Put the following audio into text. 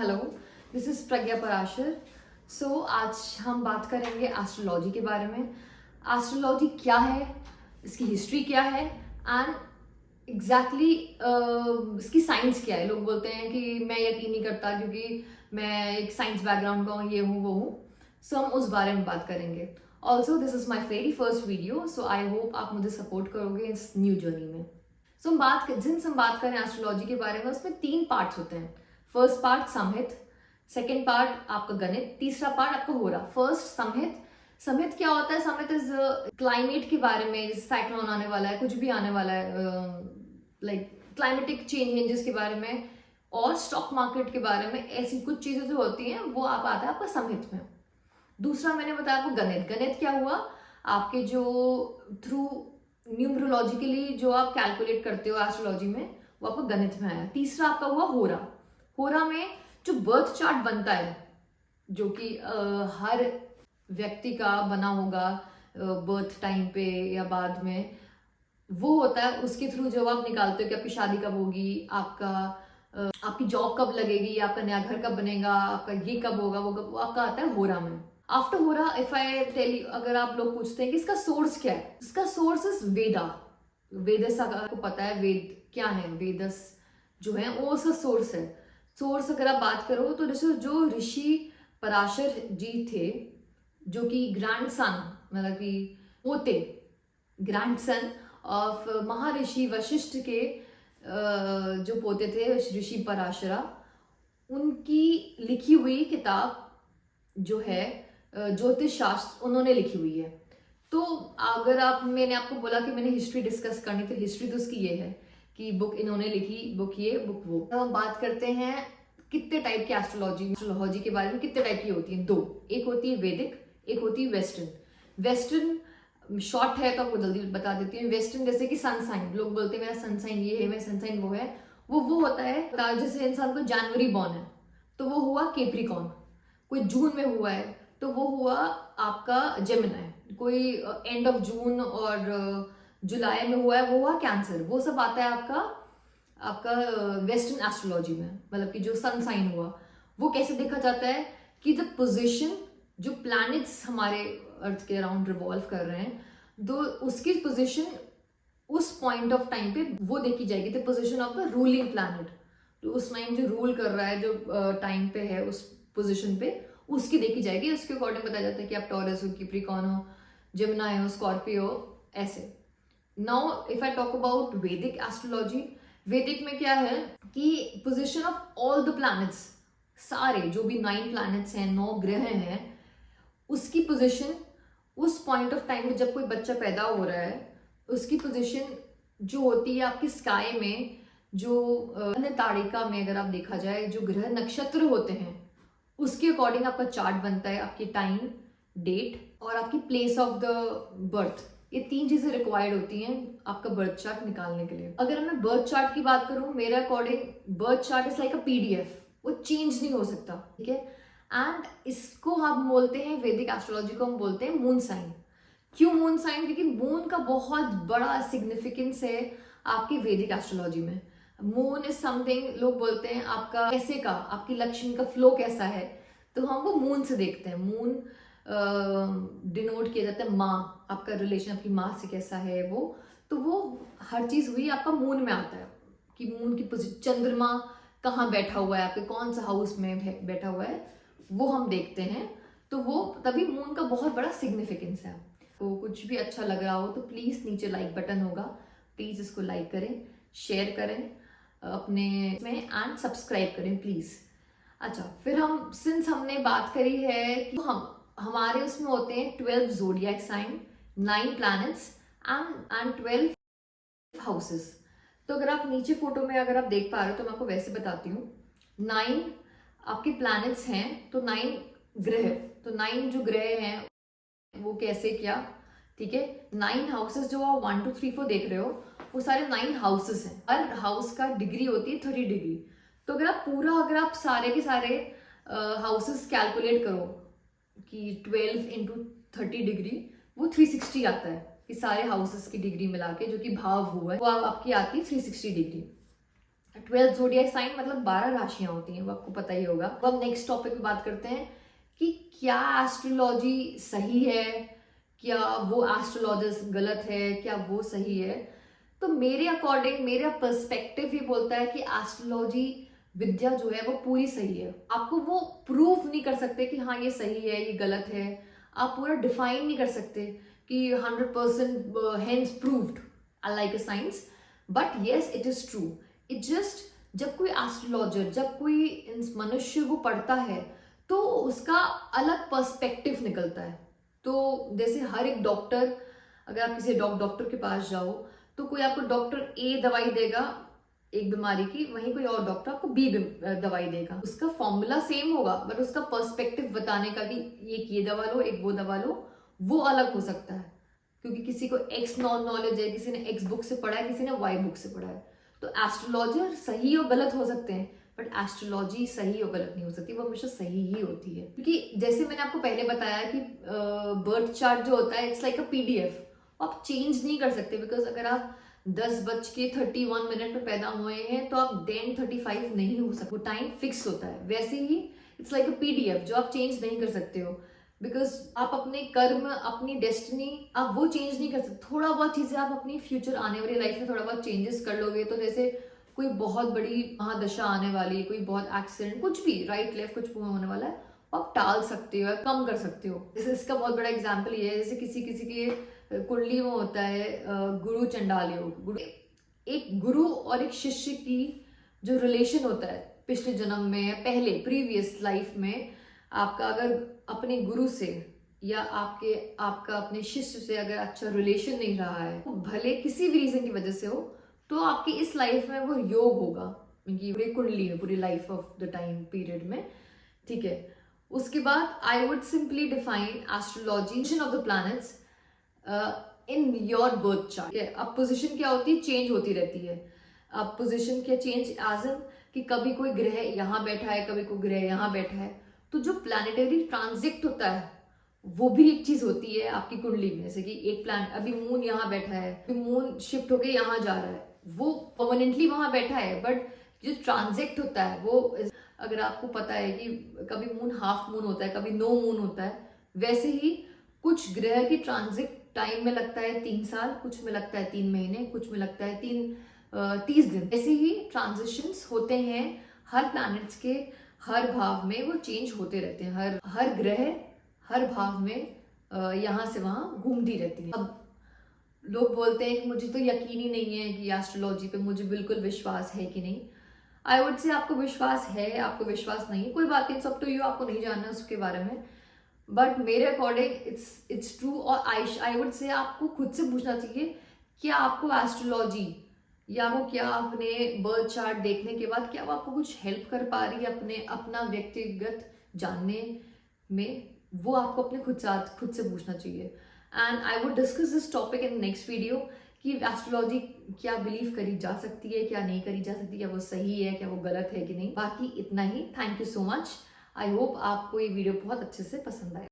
Hello, this is प्रज्ञा पराशर। सो आज हम बात करेंगे एस्ट्रोलॉजी के बारे में। एस्ट्रोलॉजी क्या है, इसकी हिस्ट्री क्या है एंड एग्जैक्टली इसकी साइंस क्या है। लोग बोलते हैं कि मैं यकीन नहीं करता क्योंकि मैं एक साइंस बैकग्राउंड का हूँ, ये हूँ वो हूँ। सो हम उस बारे में बात करेंगे। Also this is my very first video, so I hope आप मुझे सपोर्ट करोगे इस न्यू जर्नी में। सो हम बात करें एस्ट्रोलॉजी के बारे में, उसमें 3 पार्ट्स होते हैं। फर्स्ट पार्ट समहित, सेकेंड पार्ट आपका गणित, तीसरा पार्ट आपका होरा। फर्स्ट समहित। समहित क्या होता है? समहित इज क्लाइमेट के बारे में, साइक्लोन आने वाला है, कुछ भी आने वाला है, लाइक क्लाइमेटिक चेंजेस के बारे में और स्टॉक मार्केट के बारे में, ऐसी कुछ चीजें जो होती हैं वो आप आता है आपका समहित में। दूसरा मैंने बताया आपको गणित। गणित क्या हुआ? आपके जो थ्रू न्यूमरोलॉजिकली जो आप कैलकुलेट करते हो एस्ट्रोलॉजी में, वो आपको गणित में आया। तीसरा आपका हुआ होरा। होरा में जो बर्थ चार्ट बनता है, जो कि हर व्यक्ति का बना होगा बर्थ टाइम पे या बाद में, वो होता है। उसके थ्रू जब आप निकालते हो कि आपकी शादी कब होगी, आपकी जॉब कब लगेगी, आपका नया घर कब बनेगा, आपका ये कब होगा, वो आपका आता है होरा में। आफ्टर होरा इफ आई टेल यू, अगर आप लोग पूछते हैं कि इसका सोर्स क्या है, इसका सोर्स इज वेदा। वेदस आपको पता है वेद क्या है? वेदस जो है वो उसका सोर्स है। सोर्स अगर आप बात करो तो जो ऋषि पराशर जी थे, जो कि ग्रैंड सन, मतलब कि पोते, ग्रैंड सन ऑफ महर्षि वशिष्ठ के जो पोते थे ऋषि पराशरा, उनकी लिखी हुई किताब जो है ज्योतिष शास्त्र, उन्होंने लिखी हुई है। तो अगर मैंने आपको बोला कि मैंने हिस्ट्री डिस्कस करनी, तो हिस्ट्री तो उसकी ये है कि बुक इन्होंने लिखी, बुक ये, बुक वो। तो हम बात करते हैं कितने टाइप की एस्ट्रोलॉजी के बारे में। कितने टाइप की होती है? 2। एक होती है वैदिक, एक होती है वेस्टर्न। वेस्टर्न शॉर्ट है तो आपको जल्दी बता देती हूँ। वेस्टर्न जैसे कि सन साइन, लोग बोलते हैं मेरा सन साइन ये है, मेरा सन साइन वो है। वो होता है जैसे इंसान को जनवरी बॉर्न है तो वो हुआ कैप्रिकॉर्न, कोई जून में हुआ है तो वो हुआ आपका जेमिनी, कोई एंड ऑफ जून और जुलाई में हुआ है वो हुआ कैंसर। वो सब आता है आपका वेस्टर्न एस्ट्रोलॉजी में। मतलब कि जो सन साइन हुआ वो कैसे देखा जाता है कि द पोजीशन, जो प्लैनेट्स हमारे अर्थ के अराउंड रिवॉल्व कर रहे हैं, दो उसकी पोजीशन उस पॉइंट ऑफ टाइम पे वो देखी जाएगी। The position of the ruling planet, तो उस टाइम जो रूल कर रहा है, जो टाइम पे है उस पोजीशन पे, उसकी देखी जाएगी। उसके अकॉर्डिंग बताया जाता है कि आप टॉरस हो, कैप्रिकॉर्न हो, जेमिनी हो, स्कॉर्पियो, ऐसे। Now if I talk about वैदिक एस्ट्रोलॉजी, वैदिक में क्या है कि position of all the planets, सारे जो भी 9 प्लैनेट्स हैं, 9 ग्रह हैं, उसकी पोजीशन उस पॉइंट ऑफ टाइम में जब कोई बच्चा पैदा हो रहा है, उसकी पोजीशन जो होती है आपकी स्काई में, जो अन्य तारिका में अगर आप देखा जाए, जो ग्रह नक्षत्र होते हैं, उसके अकॉर्डिंग आपका चार्ट बनता है। आपकी टाइम, डेट और आपकी प्लेस ऑफ द बर्थ, ये 3 चीजें रिक्वायर्ड होती हैं आपका बर्थ चार्ट निकालने के लिए। अगर मैं बर्थ चार्ट की बात करूं, मेरे according birth chart is like a PDF, वो चेंज नहीं हो सकता, ठीक है। एंड इसको हम बोलते हैं, वैदिक एस्ट्रोलॉजी को हम बोलते हैं मून साइन। क्यों मून साइन? क्योंकि मून का बहुत बड़ा सिग्निफिकेंस है आपकी वैदिक एस्ट्रोलॉजी में। मून इज समथिंग, लोग बोलते हैं आपका कैसे का, आपकी लक्ष्मी का फ्लो कैसा है, तो हम वो मून से देखते हैं। मून डिनोट किया जाता है माँ, आपका रिलेशन आपकी माँ से कैसा है वो, तो वो हर चीज हुई आपका मून में आता है कि मून की चंद्रमा कहाँ बैठा हुआ है, आपके कौन सा हाउस में बैठा हुआ है, वो हम देखते हैं। तो वो तभी मून का बहुत बड़ा सिग्निफिकेंस है। तो कुछ भी अच्छा लग रहा हो तो प्लीज नीचे लाइक बटन होगा, प्लीज इसको लाइक करें, शेयर करें अपने में एंड सब्सक्राइब करें प्लीज। अच्छा, फिर हमने बात करी है कि हमारे उसमें होते हैं 12 zodiac signs, 9 planets and 12 houses. तो अगर आप नीचे फोटो में अगर आप देख पा रहे हो तो मैं आपको वैसे बताती हूँ। 9 आपके प्लैनेट्स हैं, तो 9 ग्रह, तो 9 जो ग्रह हैं वो कैसे क्या, ठीक है। 9 हाउसेस जो आप 1 2 3 4 देख रहे हो, वो सारे 9 हाउसेस हैं। हर हाउस का डिग्री होती है 30 डिग्री। तो अगर आप सारे के सारे हाउसेस कैलकुलेट करो कि 12 इंटू 30 डिग्री, वो 360 आता है कि सारे हाउसेस की डिग्री मिला के, जो कि भाव हुआ है, वो आपकी आती है 360 डिग्री। 12 जोडियाक साइन मतलब 12 राशियां होती हैं, वो आपको पता ही होगा। अब हम नेक्स्ट टॉपिक पे बात करते हैं कि क्या एस्ट्रोलॉजी सही है, क्या वो एस्ट्रोलॉजिस्ट गलत है, क्या वो सही है। तो मेरे अकॉर्डिंग, मेरा पर्सपेक्टिव ही बोलता है कि एस्ट्रोलॉजी विद्या जो है वो पूरी सही है। आपको वो प्रूव नहीं कर सकते कि हाँ ये सही है, ये गलत है। आप पूरा डिफाइन नहीं कर सकते कि 100% hence proved like a science, but yes it is true. It just, जब कोई एस्ट्रोलॉजर, जब कोई मनुष्य वो पढ़ता है तो उसका अलग पर्सपेक्टिव निकलता है। तो जैसे हर एक डॉक्टर, अगर आप किसी डॉक्टर के पास जाओ तो कोई आपको डॉक्टर ए दवाई देगा एक बीमारी की, वहीं कोई और डॉक्टर आपको बी दवाई देगा। उसका फॉर्मूला सेम होगा बट उसका पर्सपेक्टिव बताने का कि एक ये दवा लो, एक वो दवा लो, वो अलग हो सकता है। क्योंकि किसी को एक्स नॉलेज है, किसी ने एक्स बुक से पढ़ा है, किसी ने वाई बुक से पढ़ा है। तो एस्ट्रोलॉजर सही और गलत हो सकते हैं बट एस्ट्रोलॉजी सही और गलत नहीं हो सकती, वो हमेशा सही ही होती है। क्योंकि जैसे मैंने आपको पहले बताया कि बर्थ चार्ट जो होता है इट्स लाइक अ पीडीएफ, आप चेंज नहीं कर सकते। बिकॉज अगर आप 10:31 में पैदा हुए हैं तो आप 10:35 नहीं हो सकते, वो टाइम फिक्स होता है। वैसे ही इट्स लाइक अ पीडीएफ जो आप चेंज नहीं कर सकते हो। बिकॉज आप अपने कर्म, अपनी डेस्टिनी आप वो चेंज नहीं कर सकते। थोड़ा बहुत चीजें आप अपनी फ्यूचर आने वाली लाइफ में थोड़ा बहुत चेंजेस कर लोगे। तो जैसे कोई बहुत बड़ी महादशा आने वाली है, कोई बहुत एक्सीडेंट, कुछ भी राइट लेफ्ट कुछ भी होने वाला है, आप टाल सकते हो या कम कर सकते हो। जैसे इसका बहुत बड़ा एग्जाम्पल ये है, जैसे किसी किसी के कुंडली में होता है गुरु चंडाल योग। एक गुरु और एक शिष्य की जो रिलेशन होता है पिछले जन्म में या पहले प्रीवियस लाइफ में, आपका अगर अपने गुरु से या आपका अपने शिष्य से अगर अच्छा रिलेशन नहीं रहा है, तो भले किसी भी रीजन की वजह से हो, तो आपकी इस लाइफ में वो योग होगा, उनकी पूरी कुंडली में, पूरी life of the time period में। ठीक है, उसके बाद I would simply define astrology of the planets in your birth chart. अब पोजिशन क्या होती है, चेंज होती रहती है। अब पोजिशन क्या चेंज एज इन कि कभी कोई ग्रह यहाँ बैठा है, कभी कोई ग्रह यहाँ बैठा है। तो जो प्लानिटरी ट्रांजिट होता है वो भी एक चीज होती है आपकी कुंडली में। जैसे कि एक प्लान, अभी मून यहाँ बैठा है, अभी मून शिफ्ट होके यहाँ जा रहा है, वो परमानेंटली वहां बैठा है, बट जो ट्रांजिट होता है वो, अगर आपको पता है कि कभी मून हाफ मून होता है, कभी नो मून होता है, वैसे ही कुछ ग्रह की ट्रांजिट टाइम में लगता है 3 साल, कुछ में लगता है 3 महीने, कुछ में लगता है 30 दिन। ऐसे ही ट्रांजिशंस होते हैं हर प्लैनेट्स के, हर भाव में वो चेंज होते रहते हैं। हर ग्रह हर भाव में यहाँ से वहां घूमती रहती है। अब लोग बोलते हैं कि मुझे तो यकीन ही नहीं है कि एस्ट्रोलॉजी पे मुझे बिल्कुल विश्वास है कि नहीं। आई वुड से आपको विश्वास है, आपको विश्वास नहीं, कोई बात नहीं, सब टू यू, आपको नहीं जानना उसके बारे में। बट मेरे अकॉर्डिंग इट्स ट्रू। और आई वुड से आपको खुद से पूछना चाहिए क्या आपको एस्ट्रोलॉजी या वो क्या अपने बर्थ चार्ट देखने के बाद क्या वो आपको कुछ हेल्प कर पा रही है अपना व्यक्तिगत जानने में। वो आपको अपने खुद से पूछना चाहिए। And I would discuss this topic in next video कि एस्ट्रोलॉजी क्या बिलीव करी जा सकती है, क्या नहीं करी जा सकती, क्या वो सही है, क्या वो गलत है कि नहीं। बाकी इतना ही। Thank you so much. I hope आपको ये वीडियो बहुत अच्छे से पसंद आए।